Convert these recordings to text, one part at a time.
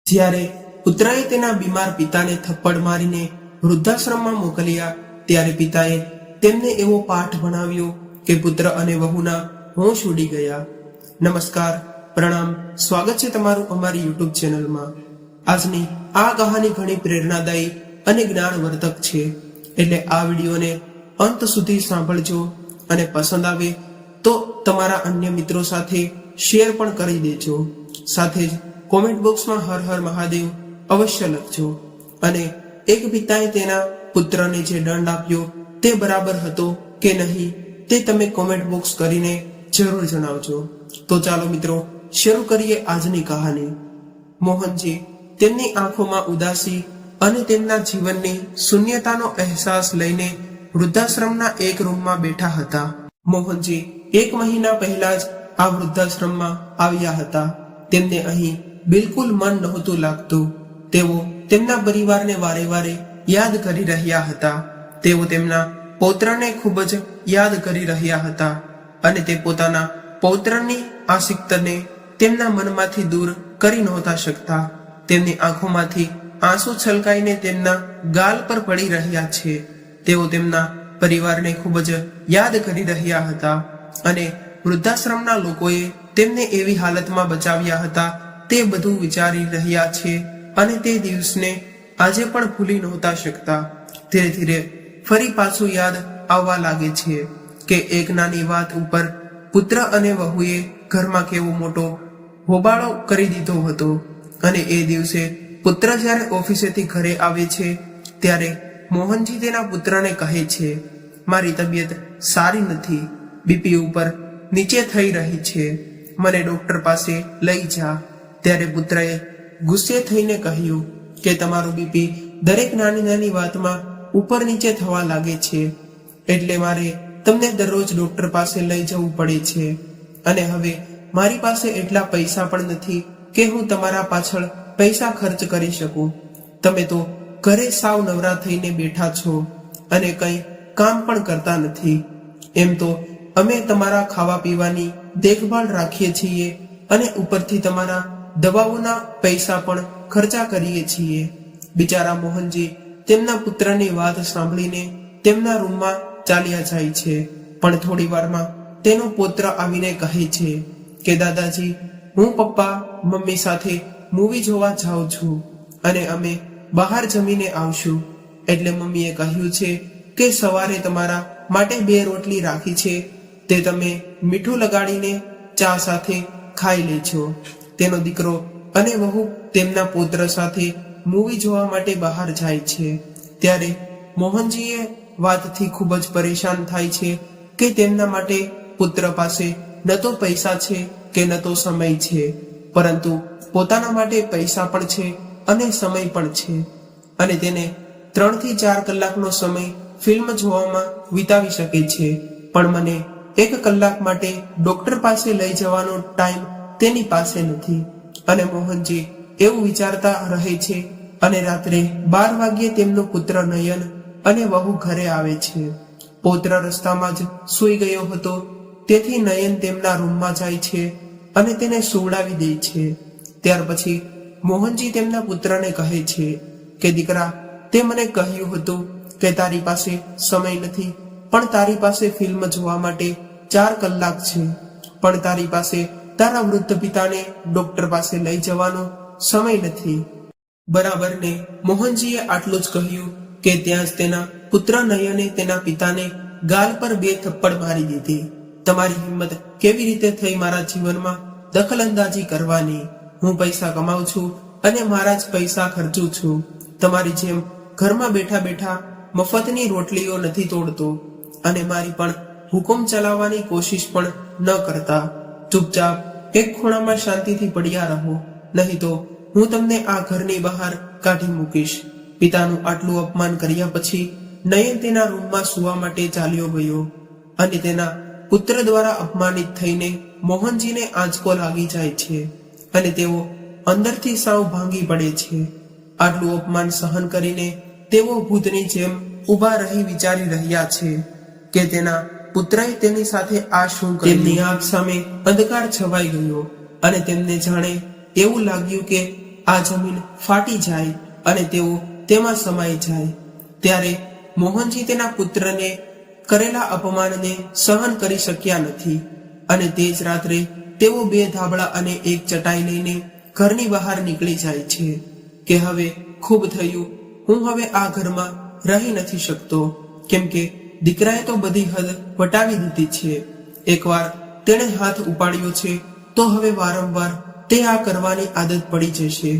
જ્યારે પુત્રએ તેના બીમાર પિતાને થપ્પડ મારીને વૃદ્ધાશ્રમમાં મોકલ્યા ત્યારે પિતાએ તેમને એવો પાઠ ભણાવ્યો કે પુત્ર અને વહુના હોશ ઉડી ગયા. નમસ્કાર, પ્રણામ, સ્વાગત છે તમારું અમારી યુટ્યુબ ચેનલમાં. આજની આ કહાની ઘણી પ્રેરણાદાયી અને જ્ઞાનવર્ધક છે, એટલે આ વિડીયોને અંત સુધી સાંભળજો અને પસંદ આવે તો તમારા અન્ય મિત્રો સાથે શેર પણ કરી દેજો. સાથે જ કોમેન્ટ બોક્સમાં હર હર મહાદેવ અવશ્ય લખજો. અને એક પિતાએ તેના પુત્રને જે દંડ આપ્યો તે બરાબર હતો કે નહીં તે તમે કોમેન્ટ બોક્સ કરીને જરૂર જણાવજો. તો ચાલો મિત્રો, શરૂ કરીએ આજની કહાની. મોહનજી તેમની આંખોમાં ઉદાસી અને તેમના જીવનની શૂન્યતાનો અહેસાસ લઈને વૃદ્ધાશ્રમના એક રૂમમાં બેઠા હતા. મોહનજી 1 મહિના પહેલા જ આ વૃદ્ધાશ્રમમાં આવ્યા હતા. તેમને અહીં બિલકુલ મન નહોતું લાગતું. તેઓ તેમના પરિવારને વારે વારે યાદ કરી રહ્યા હતા. તેઓ તેમના પૌત્રને ખૂબ જ યાદ કરી રહ્યા હતા અને તે પોતાના પૌત્રની આસક્તિને તેમના મનમાંથી દૂર કરી નહોતા શકતા. તેમની આંખોમાંથી આંસુ છલકાઈને તેમના ગાલ પર પડી રહ્યા છે. તેઓ તેમના પરિવારને ખૂબ જ યાદ કરી રહ્યા હતા અને વૃદ્ધાશ્રમના લોકોએ તેમને એવી હાલતમાં બચાવ્યા હતા તે બધું વિચારી રહ્યા છે અને તે દિવસને આજે પણ ભૂલી નહોતા શકતા. ધીરે ધીરે ફરી પાછું યાદ આવવા લાગે છે કે એક નાની વાત ઉપર પુત્ર અને વહુએ ઘરમાં કેવો મોટો હોબાળો કરી દીધો હતો. અને એ દિવસે પુત્ર જ્યારે ઓફિસેથી ઘરે આવે છે ત્યારે મોહનજી તેના પુત્રને કહે છે, મારી તબિયત સારી નથી, બીપી ઉપર નીચે થઈ રહી છે, મને ડોક્ટર પાસે લઈ જા. ત્યારે પુત્રએ ગુસ્સે થઈને કહ્યું કે તમારું બીપી દરેક નાની નાની વાતમાં ઉપર નીચે થવા લાગે છે, એટલે મારે તમને દરરોજ ડોક્ટર પાસે લઈ જવું પડે છે. અને હવે મારી પાસે એટલા પૈસા પણ નથી કે હું તમારા પાછળ પૈસા ખર્ચ કરી શકું. તમે તો ઘરે સાવ નવરા થઈને બેઠા છો અને કંઈ કામ પણ કરતા નથી. એમ તો અમે તમારા ખાવા પીવાની દેખભાળ રાખીએ છીએ અને ઉપરથી તમારા દવાઓના પૈસા પણ ખર્ચા કરીએ છીએ. બિચારા મોહનજી તેમના પુત્રની વાત સાંભળીને તેમના રૂમમાં ચાલ્યા જાય છે. પણ થોડી વારમાં તેનો પુત્ર આવીને કહે છે કે દાદાજી, હું પપ્પા મમ્મી સાથે મૂવી જોવા જાઉં છું અને અમે બહાર જમીને આવશું. એટલે મમ્મીએ કહ્યું છે કે સવારે તમારા માટે 2 રોટલી રાખી છે, તે તમે મીઠું લગાડીને ચા સાથે ખાઈ લેજો. તેનો દીકરો અને વહુ તેમના પુત્ર સાથે મૂવી જોવા માટે બહાર જાય છે. ત્યારે મોહનજીએ વાતથી ખૂબ જ પરેશાન થાય છે કે તેમના માટે પુત્ર પાસે ન તો પૈસા છે કે ન તો સમય છે, પરંતુ પોતાના માટે પૈસા પણ છે અને સમય પણ છે. અને તેને 3 થી 4 કલાકનો સમય ફિલ્મ જોવામાં વિતાવી શકે છે, પણ મને 1 કલાક માટે ડોક્ટર પાસે લઈ જવાનો ટાઈમ તેની પાસે નથી. અને મોહનજી એવું વિચારતા રહે છે અને રાત્રે 12 વાગ્યે તેમનો પુત્ર નયન અને વહુ ઘરે આવે છે. પૌત્ર રસ્તામાં જ સૂઈ ગયો હતો, તેથી નયન તેમના રૂમમાં જાય છે અને તેને સુવડાવી દે છે. ત્યાર પછી મોહનજી તેમના પુત્રને કહે છે કે દીકરા, તે મને કહ્યું હતું કે તારી પાસે સમય નથી, પણ તારી પાસે ફિલ્મ જોવા માટે 4 કલાક છે, પણ તારી પાસે તારા વૃદ્ધ પિતાને ડોક્ટર પાસે લઈ જવાનો સમય નથી. બરાબર ને? મોહનજીએ આટલું જ કહ્યું કે ત્યાં જ તેના પુત્ર નયને તેના પિતાને ગાલ પર 2 થપ્પડ મારી દીધી. તમારી હિંમત કેવી રીતે થઈ મારા જીવનમાં દખલઅંદાજી કરવાની? હું પૈસા કમાઉં છું અને મારા જ પૈસા ખર્ચું છું. તમારી જેમ ઘરમાં બેઠા બેઠા મફતની રોટલીઓ નથી તોડતો અને મારી પણ હુકમ ચલાવવાની કોશિશ પણ ન કરતા. ચૂપચાપ એક ખૂણામાં શાંતિથી પડ્યા રહો, નહીં તો હું તમને આ ઘરની બહાર કાઢી મૂકીશ. પિતાનું આટલું અપમાન કર્યા પછી નયન તેના રૂમમાં સૂવા માટે ચાલ્યો ગયો અને તેના પુત્ર દ્વારા અપમાનિત થઈને મોહનજીને આંચકો લાગી જાય છે અને તેઓ અંદરથી સાવ ભાંગી પડે છે. આટલું અપમાન સહન કરીને તેઓ ભૂતની જેમ ઊભા રહી વિચારી રહ્યા છે કે તેના પુત્રએ તેની સાથે આ શું કર્યું. તેમની આંખ સામે અંધકાર છવાઈ ગયો અને તેમને જાણે એવું લાગ્યું કે આ જમીન ફાટી જાય અને તેઓ તેમાં સમાઈ જાય. ત્યારે મોહનજી તેના પુત્રને કરેલા અપમાનને સહન કરી શક્યા નથી અને તે જ રાત્રે તેઓ 2 ધાબળા અને 1 ચટાઈ લઈને ઘરની બહાર નીકળી જાય છે કે હવે ખૂબ થયું, હું હવે આ ઘરમાં રહી નથી શકતો, કેમ કે દીકરાએ તો બધી હદ વટાવી દીધી છે. એકવાર તેણે હાથ ઉપાડ્યો છે તો હવે વારંવાર તે આ કરવાની આદત પડી જશે.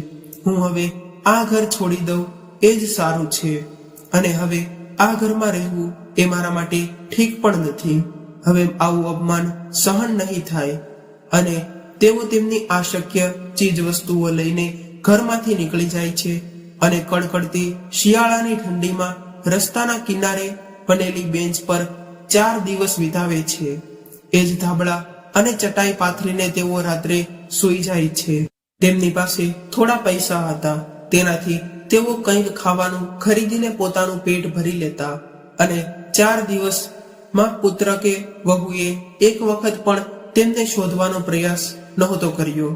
હું હવે આ ઘર છોડી દઉં એ જ સારું છે અને હવે આ ઘરમાં રહેવું એ મારા માટે ઠીક પણ નથી. હવે આવું અપમાન સહન નહીં થાય. અને તેઓ તેમની અશક્ય ચીજ વસ્તુઓ લઈને ઘરમાંથી નીકળી જાય છે અને કડકડતી શિયાળાની ઠંડીમાં રસ્તાના કિનારે બનેલી બેન્ચ પર 4 દિવસ વિતાવે છે. એ જ ધાબળા અને ચટાઈ પાથરીને તેઓ રાત્રે સૂઈ જાય છે. તેમની પાસે થોડા પૈસા હતા, તેનાથી તેઓ કંઈક ખાવાનું ખરીદીને પોતાનું પેટ ભરી લેતા અને 4 દિવસમાં પુત્ર કે વહુએ એક વખત પણ તેમને શોધવાનો પ્રયાસ નહોતો કર્યો.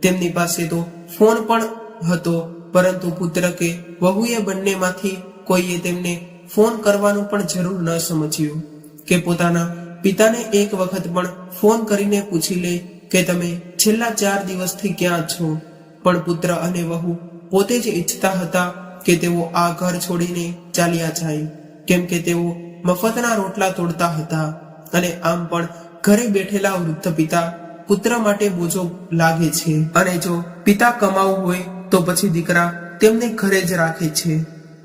તેમની પાસે તો ફોન પણ હતો, પરંતુ પુત્ર કે વહુએ બંનેમાંથી કોઈએ તેમને ફોન કરવાનું પણ જરૂર ન સમજ્યું કે પોતાના પિતાને એક વખત પણ ફોન કરીને પૂછી લે કે તમે છેલ્લા 4 દિવસથી ક્યાં છો. પણ પુત્ર અને વહુ પોતે જ ઈચ્છતા હતા કે તેઓ આ ઘર છોડીને ચાલ્યા જાય, કેમ કે તેઓ મફતના રોટલા તોડતા હતા અને આમ પણ ઘરે બેઠેલા વૃદ્ધ પિતા પુત્ર માટે બોજો લાગે છે. અને જો પિતા કમાવું હોય તો પછી દીકરા તેમને ઘરે જ રાખે છે.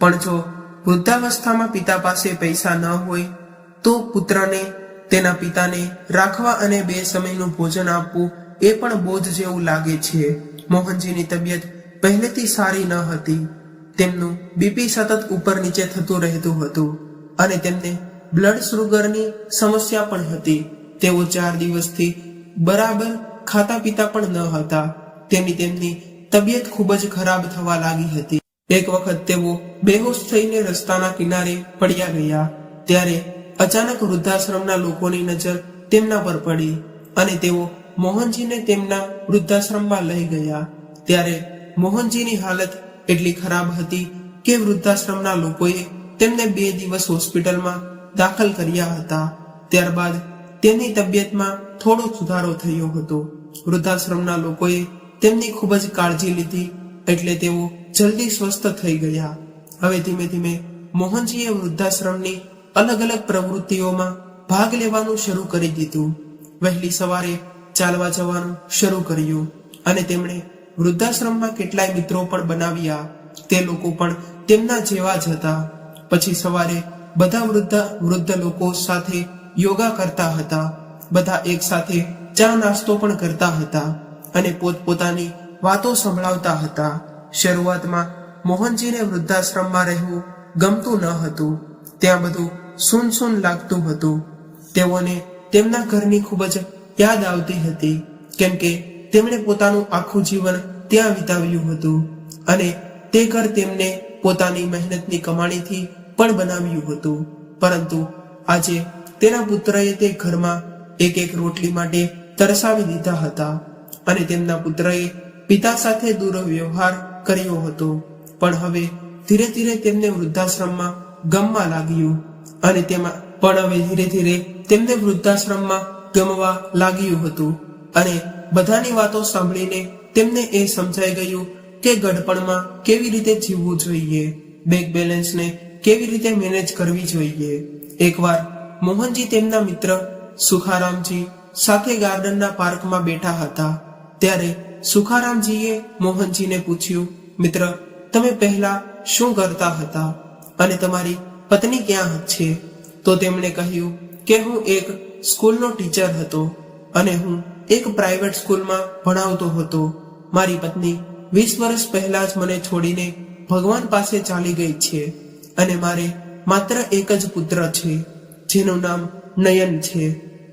પણ જો વૃદ્ધાવસ્થામાં પિતા પાસે પૈસા ન હોય તો પુત્રને તેના પિતાને રાખવા અને 2 સમયનું ભોજન આપવું એ પણ બોજ જેવું લાગે છે. મોહનજીની તબિયત પહેલેથી સારી ન હતી. તેમનું બીપી સતત ઉપર નીચે થતું રહેતું હતું અને તેમને બ્લડ શુગરની સમસ્યા પણ હતી. તેઓ 4 દિવસથી બરાબર ખાતા પીતા પણ ન હતા. તેમની તબિયત ખૂબ જ ખરાબ થવા લાગી હતી. એક વખત તેઓ બેહોશ થઈને રસ્તાના કિનારે પડ્યા ગયા. ત્યારે અચાનક વૃદ્ધાશ્રમના લોકોની નજર તેમના પર પડી અને તેઓ મોહનજીને તેમના વૃદ્ધાશ્રમમાં લઈ ગયા. ત્યારે મોહનજીની હાલત એટલી ખરાબ હતી કે વૃદ્ધાશ્રમના લોકોએ તેમને 2 દિવસ હોસ્પિટલમાં દાખલ કર્યા હતા. ત્યારબાદ તેમની તબિયતમાં થોડો સુધારો થયો હતો. વૃદ્ધાશ્રમના લોકોએ તેમની ખૂબ જ કાળજી લીધી એટલે તેઓ જલ્દી સ્વસ્થ થઈ ગયા. હવે ધીમે ધીમે મોહનજીએ વૃદ્ધાશ્રમની અલગ અલગ પ્રવૃત્તિઓમાં ભાગ લેવાનું શરૂ કરી દીધું. વહેલી સવારે ચાલવા જવાનું શરૂ કર્યું અને તેમણે વૃદ્ધાશ્રમમાં કેટલાય મિત્રો પણ બનાવ્યા. તે લોકો પણ તેમના જેવા જ હતા. પછી સવારે બધા વૃદ્ધ લોકો સાથે યોગા કરતા હતા. બધા એક સાથે ચા નાસ્તો પણ કરતા હતા અને પોતપોતાની વાતો સંભળાવતા હતા. શરૂઆતમાં મોહનજીને વૃદ્ધાશ્રમમાં રહેવું ગમતું ન હતું. ત્યાં બધું સૂન લાગતું હતું. તેઓને તેમના ઘરની ખૂબ જ યાદ આવતી હતી, કેમ કે તેમણે પોતાનું આખું જીવન ત્યાં વિતાવ્યું હતું અને તે ઘર તેમને પોતાની મહેનતની કમાણીથી પણ બનાવ્યું હતું. પરંતુ આજે તેના પુત્રએ તે ઘરમાં એક રોટલી માટે તરસાવી દીધા હતા અને તેમના પુત્રએ પિતા સાથે દુર્વ્યવહાર કર્યો હતો. પણ હવે ધીરે ધીરે તેમને વૃદ્ધાશ્રમમાં ગમવા લાગ્યું અને તેમને વૃદ્ધાશ્રમમાં ગમવા લાગ્યું હતું અને બધાની વાતો સાંભળીને તેમને એ સમજાઈ ગયું કે ગડપણમાં કેવી રીતે જીવવું જોઈએ, બેંક બેલેન્સને કેવી રીતે મેનેજ કરવી જોઈએ. એકવાર મોહનજી તેમના મિત્ર સુખારામજી સાથે ગાર્ડનના પાર્કમાં બેઠા હતા. ત્યારે સુખારામજીએ મોહનજીને પૂછ્યું, મિત્ર, તમે પહેલા શું કરતા હતા અને તમારી પત્ની ક્યાં છે? તો તેમણે કહ્યું કે હું એક સ્કૂલનો ટીચર હતો અને હું એક પ્રાઇવેટ સ્કૂલમાં ભણાવતો હતો. મારી પત્ની 20 વર્ષ પહેલા જ મને છોડીને ભગવાન પાસે ચાલી ગઈ છે અને મારે માત્ર એક જ પુત્ર છે જેનું નામ નયન છે.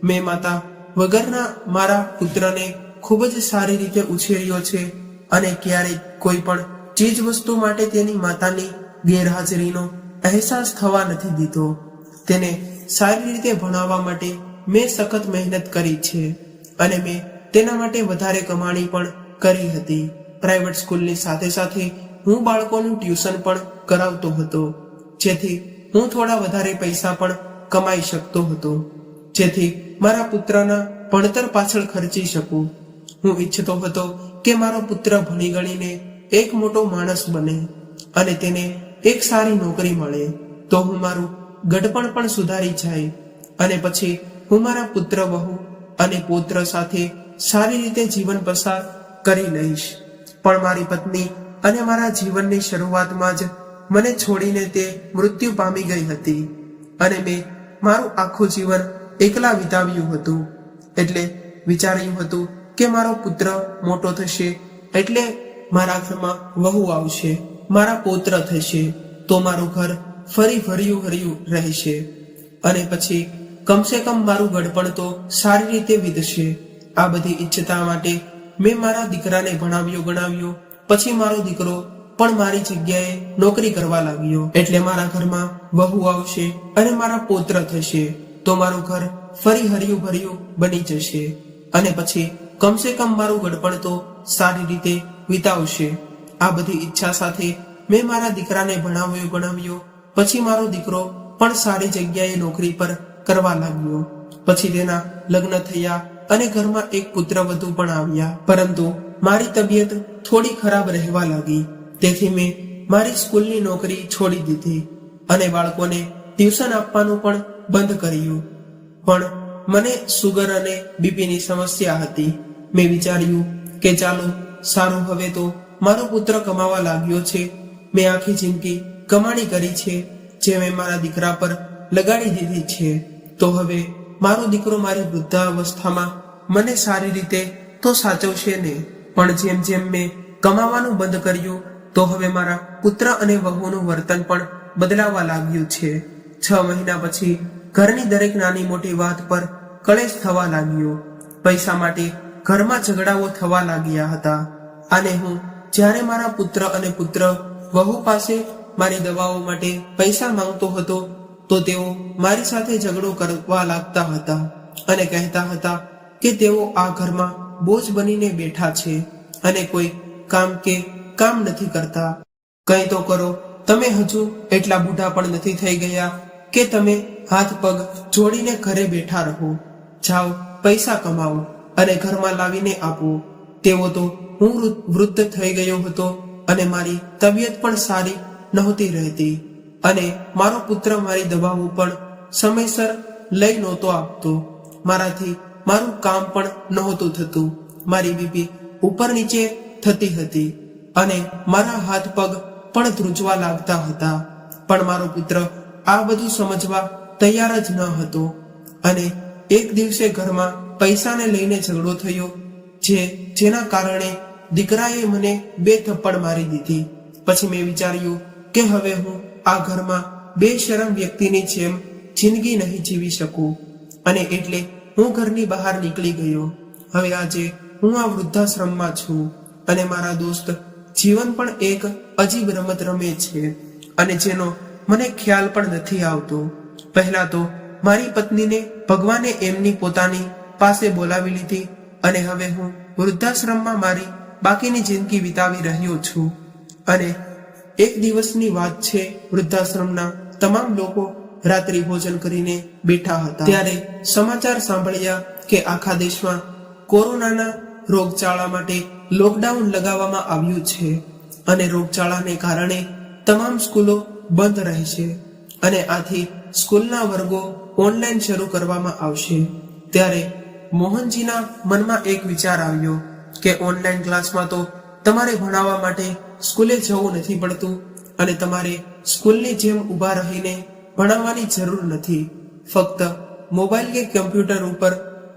મેં માતા વગરના મારા પુત્રને ખૂબ જ સારી રીતે ઉછેર્યો છે અને ક્યારેય કોઈ પણ ચીજ વસ્તુ માટે તેની માતાની ગેરહાજરીનો અહેસાસ થવા નથી દીધો. તેને સારી રીતે ભણાવવા માટે મેં સખત મહેનત કરી છે અને મેં તેના માટે વધારે કમાણી પણ કરી હતી. પ્રાઇવેટ સ્કૂલની સાથે સાથે હું બાળકોનું ટ્યુશન પણ કરાવતો હતો, જેથી હું થોડા વધારે પૈસા પણ કમાઈ શકતો હતો, જેથી મારા પુત્રના ભણતર પાછળ ખર્ચી શકું. હું ઈચ્છતો હતો કે મારો પુત્ર ભણી ગણીને એક મોટો માણસ બને અને તેને એક સારી નોકરી મળે, તો હું મારું ગડપણ પણ સુધારી જાય અને પછી હું મારા પુત્ર, વહુ અને પૌત્ર સાથે સારી રીતે જીવન પસાર કરી લઈશ. પણ મારી પત્ની અને મારા જીવનની શરૂઆતમાં જ મને છોડીને તે મૃત્યુ પામી ગઈ હતી અને મેં મારું આખું જીવન એકલા વિતાવ્યું હતું. એટલે વિચાર્યું હતું કે મારો પુત્ર મોટો થશે એટલે મારા ઘરમાં વહુ આવશે, મારા પૌત્ર થશે, તો મારું ઘર ફરી ભર્યું ભર્યું રહેશે અને પછી કમસે કમ મારું ગડપણ તો સારી રીતે વીતશે. આ બધી ઈચ્છતા માટે મેં મારા દીકરાને ભણાવ્યો ગણાવ્યો. પછી મારો દીકરો પણ મારી જગ્યાએ નોકરી કરવા લાગ્યો, એટલે મારા ઘરમાં વહુ આવશે અને મારા પૌત્ર થશે, તો મારું ઘર ફરી હર્યું ભર્યું બની જશે અને પછી કમસે કમ મારું ગડપણ તો સારી રીતે વિતાવશે. આ બધી ઈચ્છા સાથે મેં મારા દીકરાને ભણાવ્યો ગણાવ્યો. પછી મારો દીકરો પણ સારી જગ્યાએ નોકરી પર કરવા લાગ્યો. પછી તેના લગ્ન થયા અને ઘરમાં એક પુત્ર વધુ પણ આવ્યા. પરંતુ મારી તબિયત થોડી ખરાબ રહેવા લાગી, તેથી મેં મારી સ્કૂલની નોકરી છોડી દીધી અને બાળકોને ટ્યુશન આપવાનું પણ બંધ કર્યું. પણ મને સુગર અને બીપીની સમસ્યા હતી. મેં વિચાર્યું કે ચાલો સારું, હવે તો મારો પુત્ર કમાવા લાગ્યો છે, મેં આખી જિંદગી કમાણી કરી છે જે મેં મારા દીકરા પર લગાડી દીધી છે, તો હવે મારો દીકરો મારી વૃદ્ધાવસ્થામાં મને સારી રીતે તો સાચવશે ને. પણ જેમ જેમ મેં કમાવાનું બંધ કર્યું તો હવે મારા પુત્ર અને વહુનું વર્તન પણ બદલાવા લાગ્યું છે. 6 મહિના પછી ઘરની દરેક નાની મોટી વાત પર કલેશ થવા લાગ્યો. પૈસા માટે ઘરમાં ઝઘડાઓ થવા લાગ્યા હતા અને હું જ્યારે મારા પુત્ર અને પુત્ર વહુ પાસે મારી દવાઓ માટે પૈસા માંગતો હતો તો તેઓ મારી સાથે ઝઘડો કરવા લાગતા હતા અને કહેતા હતા કે તેઓ આ ઘરમાં બોજ બનીને બેઠા છે અને કોઈ કામ નથી કરતા. કંઈ તો કરો, તમે હજુ એટલા બુઢા પણ નથી થઈ ગયા કે તમે હાથ પગ જોડીને ઘરે બેઠા રહો. જાઓ, પૈસા કમાવો અને ઘરમાં લાવીને આપો. તેવો તો હું વૃદ્ધ થઈ ગયો હતો અને મારી તબિયત પણ સારી નહોતી રહેતી અને મારો પુત્ર મારી દવાઓ પણ સમયસર લઈ નહોતો આપતો. મારાથી મારું કામ પણ નહોતું થતું. મારી બીપી ઉપર નીચે થતી હતી અને મારા હાથ પગ પણ ધ્રુજવા લાગતા હતા. પણ મારો પુત્ર આ બધું સમજવા તૈયાર જ ન હતો અને એક દિવસે ઘરમાં પૈસાને લઈને ઝઘડો થયો, જેના કારણે દીકરાએ મને 2 થપ્પડ મારી દીધી. પછી મેં વિચાર્યું કે હવે હું આ ઘરમાં બેશરમ વ્યક્તિની જેમ જિંદગી નહીં જીવી શકું અને એટલે હું ઘરની બહાર નીકળી ગયો. હવે આજે હું આ વૃદ્ધાશ્રમમાં છું અને મારા દોસ્ત જીવન પણ એક અજીબ રમત રમે છે અને જેનો મને ખ્યાલ પણ નથી આવતો. પહેલા તો મારી પત્નીને ભગવાને એમની પોતાની પાસે બોલાવી લીધી અને હવે હું વૃદ્ધાશ્રમમાં મારી બાકીની જિંદગી વિતાવી રહ્યો છું. અને એક દિવસની વાત છે, વૃદ્ધાશ્રમના તમામ લોકો રાત્રિ ભોજન કરીને બેઠા હતા ત્યારે સમાચાર સાંભળ્યા કે આખા દેશમાં કોરોનાના રોગચાળા માટે લોકડાઉન લગાવવામાં આવ્યું છે અને રોગચાળાને કારણે તમામ સ્કૂલો બંધ રહેશે અને આથી સ્કૂલના વર્ગો ઓનલાઈન શરૂ કરવામાં આવશે. ત્યારે મોહનજીના મનમાં એક વિચાર આવ્યો કે ઓનલાઈન ક્લાસમાં તો તમારે ભણાવવા માટે સ્કૂલે જવું નથી પડતું અને તમારે સ્કૂલની જેમ ઊભા રહીને ભણાવવાની જરૂર નથી. ફક્ત મોબાઈલ કે કમ્પ્યુટર ઉપર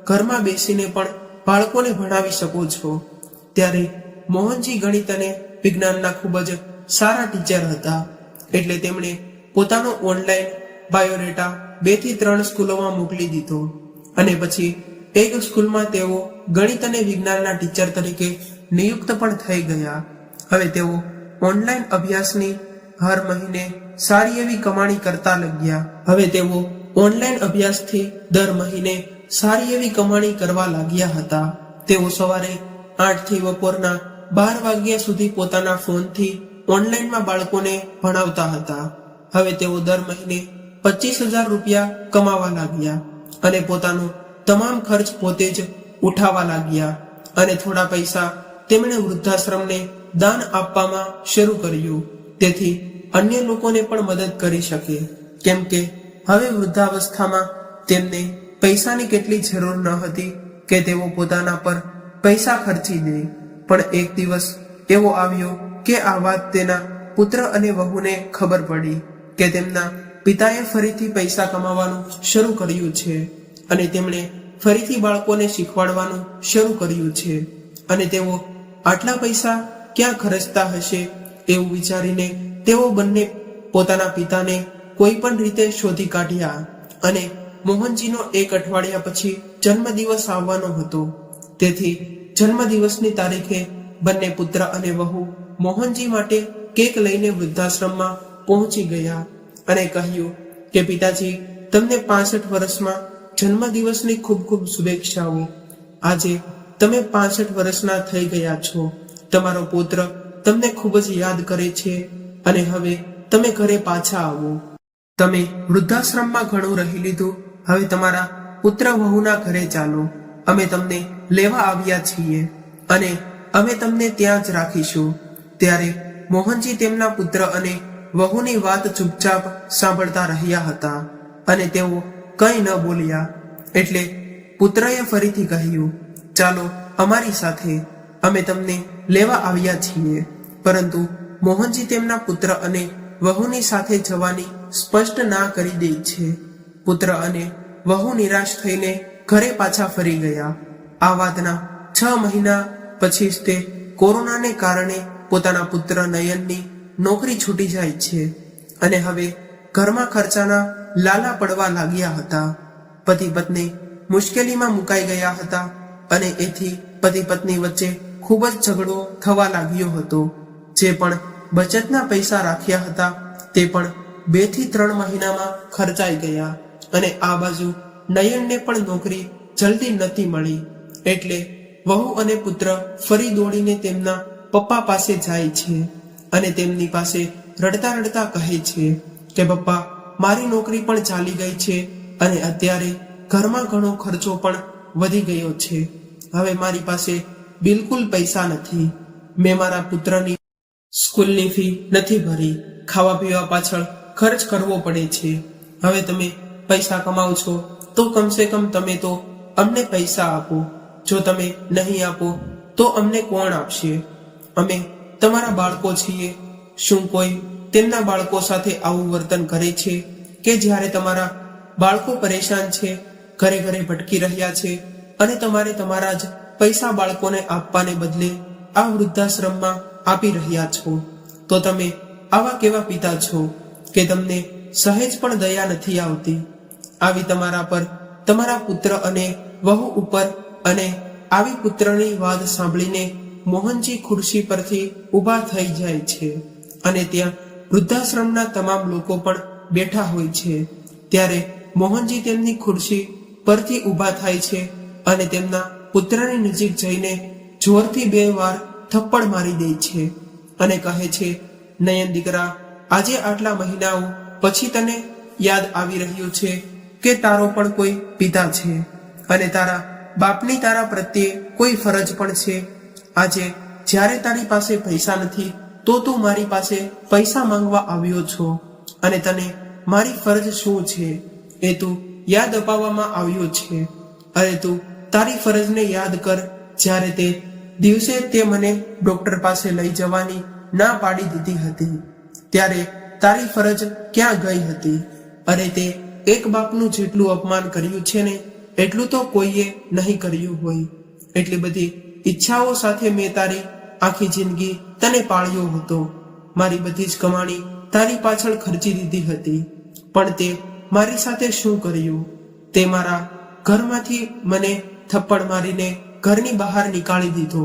ઘરમાં બેસીને પણ બાળકોને ભણાવી શકો છો. ત્યારે મોહનજી ગણિત અને વિજ્ઞાનના ખૂબ જ સારા ટીચર હતા, એટલે તેમણે પોતાનો ઓનલાઈન બાયોડેટા 2 થી 3 સ્કૂલોમાં મોકલી દીધો અને પછી એક સ્કૂલમાં તેઓ ગણિત અને વિજ્ઞાનના ટીચર તરીકે નિયુક્ત પણ થઈ ગયા. હવે તેઓ ઓનલાઈન અભ્યાસની હર મહિને સારી એવી કમાણી કરતા લાગ્યા. હવે તેઓ ઓનલાઈન અભ્યાસથી દર મહિને સારી એવી કમાણી કરવા લાગ્યા હતા. તેઓ સવારે 8 થી બપોરના 12 વાગ્યા સુધી પોતાના ફોનથી ઓનલાઈનમાં બાળકોને ભણાવતા હતા. હવે તેઓ દર મહિને 25,000 રૂપિયા કમાવા લાગ્યા અને પોતાનો તમામ ખર્ચ પોતે જ ઉઠાવવા લાગ્યા અને થોડા પૈસા તેમણે વૃદ્ધાશ્રમને દાન આપવામાં શરૂ કર્યું, તેથી અન્ય લોકોને પણ મદદ કરી શકે. કેમ કે હવે વૃદ્ધાવસ્થામાં તેમને પૈસાની કેટલી જરૂર ન હતી કે તેઓ પોતાના પર પૈસા ખર્ચી દે. પણ એક દિવસ એવો આવ્યો કે આ વાત તેના પુત્ર અને વહુને ખબર પડી કે તેમના પિતાએ ફરીથી પૈસા કમાવાનું શરૂ કર્યું છે અને તેમણે ફરીથી બાળકોને શીખવાડવાનું શરૂ કર્યું છે અને તેઓ આટલા પૈસા ક્યાં ખર્ચતા હશે એવું વિચારીને તેઓ બંને પોતાના પિતાને કોઈ પણ રીતે શોધી કાઢ્યા. અને મોહનજીનો 1 અઠવાડિયા પછી જન્મદિવસ આવવાનો હતો, તેથી જન્મદિવસની તારીખે બંને પુત્ર અને વહુ મોહનજી માટે કેક લઈને વૃદ્ધાશ્રમમાં પહોંચી ગયા અને કહ્યું કે પિતાજી, તમને 65 વર્ષમાં જન્મદિવસની ખૂબ ખૂબ શુભેચ્છાઓ. આજે તમે 65 વર્ષના થઈ ગયા છો. તમારો પુત્ર તમને ખૂબ જ યાદ કરે છે અને હવે તમે ઘરે પાછા આવો. તમે વૃદ્ધાશ્રમમાં ઘણું રહી લીધું, હવે તમારા પુત્ર વહુના ઘરે ચાલો. અમે તમને લેવા આવ્યા છીએ અને અમે તમને ત્યાં જ રાખીશું. ત્યારે મોહનજી તેમના પુત્ર અને વહુની વાત ચૂપચાપ સાંભળતા રહ્યા હતા અને તેઓ કંઈ ન બોલ્યા. એટલે પુત્રએ ફરીથી કહ્યું, ચાલો અમારી સાથે, અમે તમને લેવા આવ્યા છીએ. પરંતુ મોહનજી તેમના પુત્ર અને વહુની સાથે જવાની સ્પષ્ટ ના કરી દે છે. પુત્ર અને વહુ નિરાશ થઈને ઘરે પાછા ફરી ગયા. આ વાતના 6 મહિના પછી જ તે કોરોનાને કારણે પોતાના પુત્ર નયનની નોકરી છૂટી જાય છે અને હવે ઘરમાં ખર્ચાના લાલા પડવા લાગ્યા હતા. પતિ પત્ની મુશ્કેલીમાં મુકાઈ ગયા હતા અને એથી પતિ પત્ની વચ્ચે ખૂબ જ ઝઘડો થવા લાગ્યો હતો. જે પણ બચતના પૈસા રાખ્યા હતા તે પણ 2 થી 3 મહિનામાં ખર્ચાઈ ગયા અને આ બાજુ નયનને પણ નોકરી જલ્દી નથી મળી. એટલે વહુ અને પુત્ર ફરી દોડીને તેમના પપ્પા પાસે જાય છે અને તેમની પાસે રડતા રડતા કહે છે કે પપ્પા, મારી નોકરી પણ ચાલી ગઈ છે અને અત્યારે ઘરમાં ઘણો ખર્ચો પણ વધી ગયો છે. હવે મારી પાસે બિલકુલ પૈસા નથી. મેં મારા પુત્રની સ્કૂલની ફી નથી ભરી, ખાવા પીવા પાછળ ખર્ચ કરવો પડે છે. હવે તમે પૈસા કમાવ છો તો કમસે કમ તમે તો અમને પૈસા આપો. જો તમે નહીં આપો તો અમને કોણ આપશે? અમે તમારા બાળકો છીએ. શું કોઈ તેમના બાળકો સાથે આવું વર્તન કરે છે કે જ્યારે તમારા બાળકો પરેશાન છે, ઘરે ઘરે ભટકી રહ્યા છે અને તમારે તમારા જ પૈસા બાળકોને આપવાને બદલે આ વૃદ્ધાશ્રમમાં આપી રહ્યા છો? તો તમે આવા કેવા પિતા છો કે તમને સહેજ પણ દયા નથી આવતી? આવી તમારા પર, તમારા પુત્ર અને વહુ ઉપર અને આવી પુત્રની વાત સાંભળીને મોહનજી ખુરશી પરથી ઊભા થઈ જાય છે અને ત્યાં વૃદ્ધાશ્રમના તમામ લોકો પણ બેઠા હોય છે. ત્યારે મોહનજી તેમની ખુરશી પરથી ઊભા થાય છે અને તેમના પુત્રની નજીક જઈને જોરથી 2 વાર થપ્પડ મારી દે છે અને કહે છે, નયન દીકરા, આજે આટલા મહિનાઓ પછી તને યાદ આવી રહ્યું છે કે તારો પણ કોઈ પિતા છે અને તારા બાપની તારા પ્રત્યે કોઈ ફરજ પણ છે. આજે જ્યારે તારી પાસે પૈસા નથી તો તું મારી પાસે પૈસા માંગવા આવ્યો છો અને તને મારી ફરજ શું છે એ તું યાદ અપાવવામાં આવ્યો છે. અરે તું તારી ફરજને યાદ કર. જ્યારે તે દિવસે તે મને ડોક્ટર પાસે લઈ જવાની ના પાડી દીધી હતી ત્યારે તારી ફરજ ક્યાં ગઈ હતી? અરે તે એક બાપનું જેટલું અપમાન કર્યું છે ને એટલું તો કોઈએ નહીં કર્યું હોય. એટલી બધી ઈચ્છાઓ સાથે મેં તારી આખી જિંદગી તને પાળ્યો હતો. મારી બધી જ કમાણી તારી પાછળ ખર્ચી દીધી હતી, પણ તે મારી સાથે શું કર્યું? તે મારા ઘરમાંથી મને થપ્પડ મારીને ઘરની બહાર નીકાળી દીધો.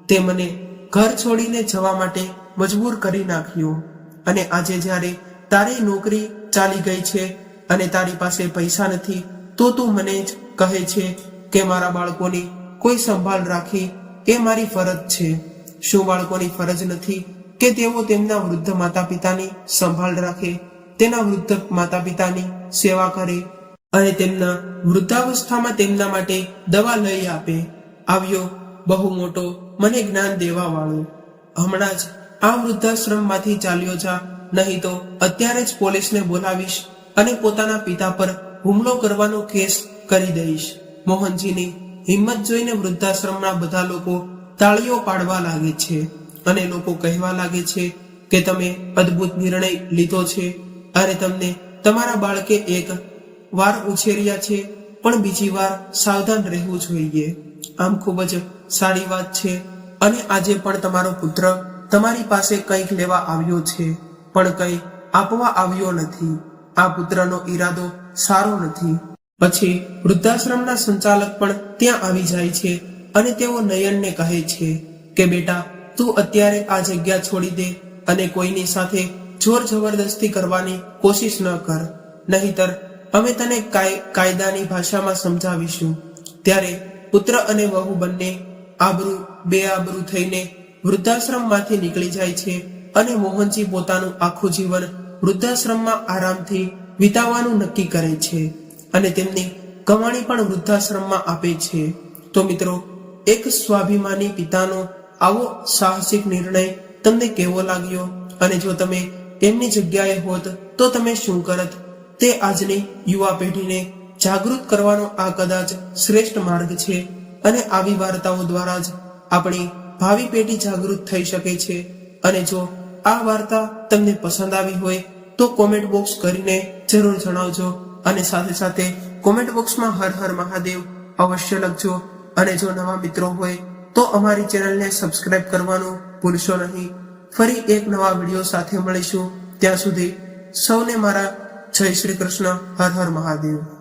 તે મને ઘર છોડીને જવા માટે મજબૂર કરી નાખ્યો અને આજે જ્યારે તારી નોકરી ચાલી ગઈ છે અને તારી પાસે પૈસા નથી તો તું મને જ કહે છે કે મારા બાળકોની કોઈ સંભાળ રાખી એ મારી ફરજ છે. શું બાળકોની ફરજ નથી કે તેઓ તેમના વૃદ્ધ માતા પિતાની સંભાળ રાખે, તેના વૃદ્ધ માતા પિતાની સેવા કરે અને તેમના વૃદ્ધાવસ્થામાં તેમના માટે દવા લઈ આપે? આવ્યો બહુ મોટો મને જ્ઞાન દેવા વાળો. હમણાં જ આ વૃદ્ધાશ્રમમાંથી ચાલ્યો જા, નહીં તો અત્યારે જ પોલીસને બોલાવીશ અને પોતાના પિતા પર હુમલો કરવાનો કેસ કરી દઈશ. મોહનજીની હિંમત જોઈને વૃદ્ધાશ્રમના બધા લોકો તાળીઓ પાડવા લાગે છે અને લોકો કહેવા લાગે છે કે તમે અદ્ભુત નિર્ણય લીધો છે. અરે તમને તમારા બાળકે એક વાર ઉછેર્યા છે, પણ બીજી વાર સાવધાન રહેવું જોઈએ. આમ ખૂબ જ સારી વાત છે. અને આજે પણ તમારો પુત્ર તમારી પાસે કંઈક લેવા આવ્યો છે, પણ કંઈ આપવા આવ્યો નથી. આ પુત્રનો ઈરાદો સારો નથી. પછી વૃદ્ધાશ્રમના સંચાલક પણ ત્યાં આવી જાય છે અને તેઓ નયનને કહે છે કે બેટા, તું અત્યારે આ જગ્યા છોડી દે અને કોઈની સાથે જોર જબરદસ્તી કરવાની કોશિશ ન કર, નહીતર અમે તને કાયદાની ભાષામાં સમજાવીશું. ત્યારે પુત્ર અને વહુ બંને બેઆબરૂ થઈને વૃદ્ધાશ્રમમાંથી નીકળી જાય છે અને મોહનજી પોતાનું આખું જીવન વૃદ્ધાશ્રમમાં આરામથી વિતાવવાનું નક્કી કરે છે અને તેમની કમાણી પણ વૃદ્ધાશ્રમમાં આપે છે. તો મિત્રો, એક સ્વાભિમાની પિતાનો આવો સાહસિક નિર્ણય તમને કેવો લાગ્યો? અને જો તમે તેમની જગ્યાએ હોત તો તમે શું કરત? તે આજની યુવા પેઢીને જાગૃત કરવાનો આ કદાચ શ્રેષ્ઠ માર્ગ છે અને આવી વાર્તાઓ દ્વારા જ આપણી ભાવિ પેઢી જાગૃત થઈ શકે છે. અને જો આ વાર્તા તમને પસંદ આવી હોય તો કોમેન્ટ બોક્સ કરીને જરૂર જણાવજો અને સાથે સાથે કોમેન્ટ બોક્સમાં હર હર મહાદેવ અવશ્ય લખજો. અને જો નવા મિત્રો હોય તો અમારી ચેનલને સબસ્ક્રાઇબ કરવાનું ભૂલશો નહીં. ફરી એક નવા વિડીયો સાથે મળીશું. ત્યાં સુધી સૌને મારા જય શ્રી કૃષ્ણ. હર હર મહાદેવ.